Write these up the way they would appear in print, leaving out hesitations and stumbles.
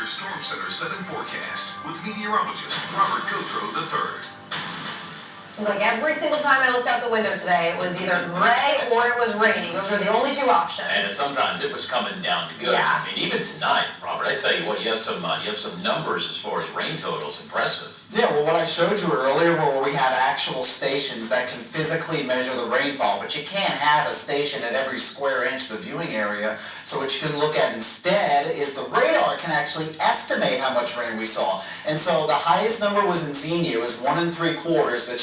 your Storm Center 7 forecast with meteorologist Robert Gauthreaux III. Seems like every single time I looked out the window today, it was either gray or it was raining. Those were the only two options. And sometimes it was coming down to good. Yeah. I mean, even tonight, Robert, I tell you what, you have some numbers as far as rain totals. Impressive. Yeah, well, what I showed you earlier where we have actual stations that can physically measure the rainfall, but you can't have a station at every square inch of the viewing area. So what you can look at instead is the radar can actually estimate how much rain we saw. And so the highest number was in Xenia, it was 1 3/4. But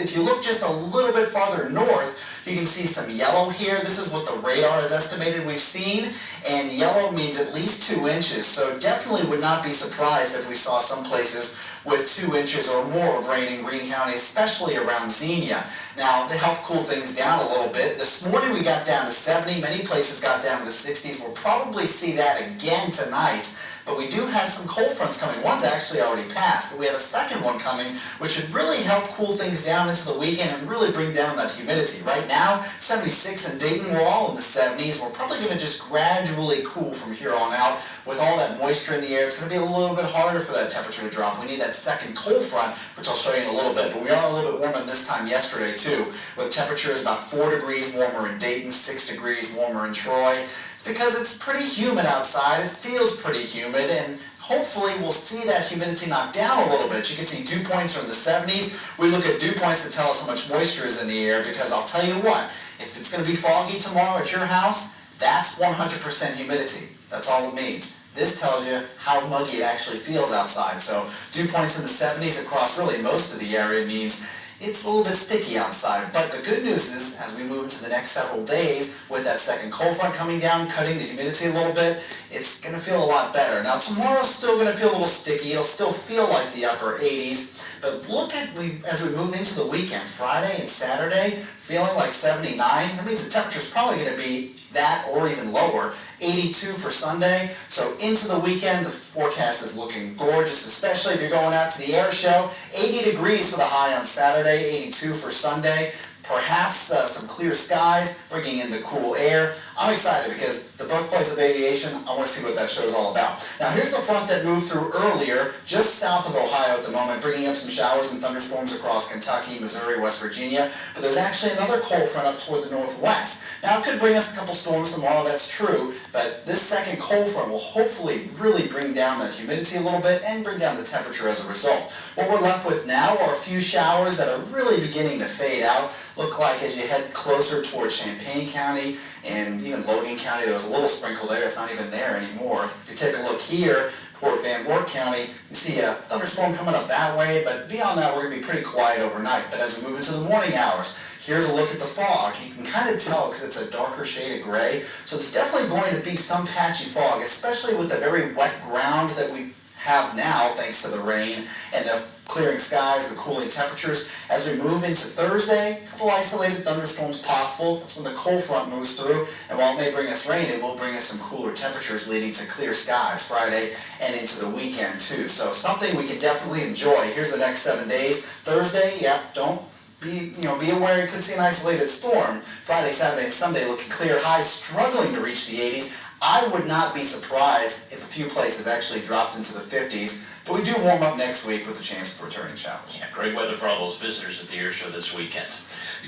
if you look just a little bit farther north, you can see some yellow here. This is what the radar has estimated we've seen, and yellow means at least 2 inches. So definitely would not be surprised if we saw some places with 2 inches or more of rain in Greene County, especially around Xenia. Now, to help cool things down a little bit, this morning we got down to 70. Many places got down to the 60s. We'll probably see that again tonight. But we do have some cold fronts coming. One's actually already passed, but we have a second one coming, which should really help cool things down into the weekend and really bring down that humidity. Right now, 76 in Dayton, we're all in the 70s. We're probably going to just gradually cool from here on out. With all that moisture in the air, it's going to be a little bit harder for that temperature to drop. We need that second cold front, which I'll show you in a little bit. But we are a little bit warmer this time yesterday, too, with temperatures about 4 degrees warmer in Dayton, 6 degrees warmer in Troy. It's because it's pretty humid outside. It feels pretty humid, and hopefully we'll see that humidity knock down a little bit. You can see dew points are in the 70s. We look at dew points to tell us how much moisture is in the air, because I'll tell you what, if it's going to be foggy tomorrow at your house, that's 100% humidity. That's all it means. This tells you how muggy it actually feels outside. So dew points in the 70s across really most of the area means it's a little bit sticky outside. But the good news is, as we move into the next several days, with that second cold front coming down, cutting the humidity a little bit, it's going to feel a lot better. Now, tomorrow's still going to feel a little sticky. It'll still feel like the upper 80s. But look at, as we move into the weekend, Friday and Saturday, feeling like 79. That means the temperature's probably going to be that or even lower. 82 for Sunday. So into the weekend, the forecast is looking gorgeous, especially if you're going out to the air show. 80 degrees for the high on Saturday, 82 for Sunday. Perhaps some clear skies, bringing in the cool air. I'm excited because the birthplace of aviation, I want to see what that show's all about. Now, here's the front that moved through earlier, just south of Ohio at the moment, bringing up some showers and thunderstorms across Kentucky, Missouri, West Virginia. But there's actually another cold front up toward the northwest. Now, it could bring us a couple storms tomorrow, that's true, but this second cold front will hopefully really bring down the humidity a little bit and bring down the temperature as a result. What we're left with now are a few showers that are really beginning to fade out. Look like as you head closer towards Champaign County and even Logan County, there's a little sprinkle there. It's not even there anymore. If you take a look here toward Van Wert County, you see a thunderstorm coming up that way, but beyond that, we're going to be pretty quiet overnight. But as we move into the morning hours, here's a look at the fog. You can kind of tell because it's a darker shade of gray. So there's definitely going to be some patchy fog, especially with the very wet ground that we have now, thanks to the rain and the clearing skies, the cooling temperatures. As we move into Thursday, a couple isolated thunderstorms possible. That's when the cold front moves through, and while it may bring us rain, it will bring us some cooler temperatures leading to clear skies Friday and into the weekend too. So something we can definitely enjoy. Here's the next 7 days. Thursday, be aware you could see an isolated storm. Friday, Saturday, and Sunday looking clear, highs struggling to reach the 80s. I would not be surprised if a few places actually dropped into the 50s, but we do warm up next week with a chance of returning showers. Yeah, great weather for all those visitors at the air show this weekend.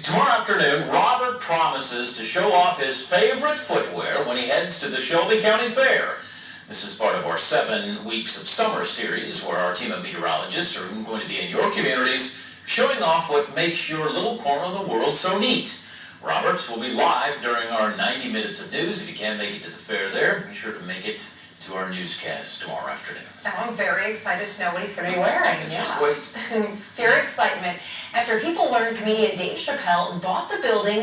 Tomorrow afternoon, Robert promises to show off his favorite footwear when he heads to the Shelby County Fair. This is part of our 7 weeks of summer series where our team of meteorologists are going to be in your communities showing off what makes your little corner of the world so neat. Roberts will be live during our 90 minutes of news. If you can't make it to the fair there, be sure to make it to our newscast tomorrow afternoon. Now I'm very excited to know what he's going to be wearing. Just wait. Pure excitement. After people learned comedian Dave Chappelle bought the building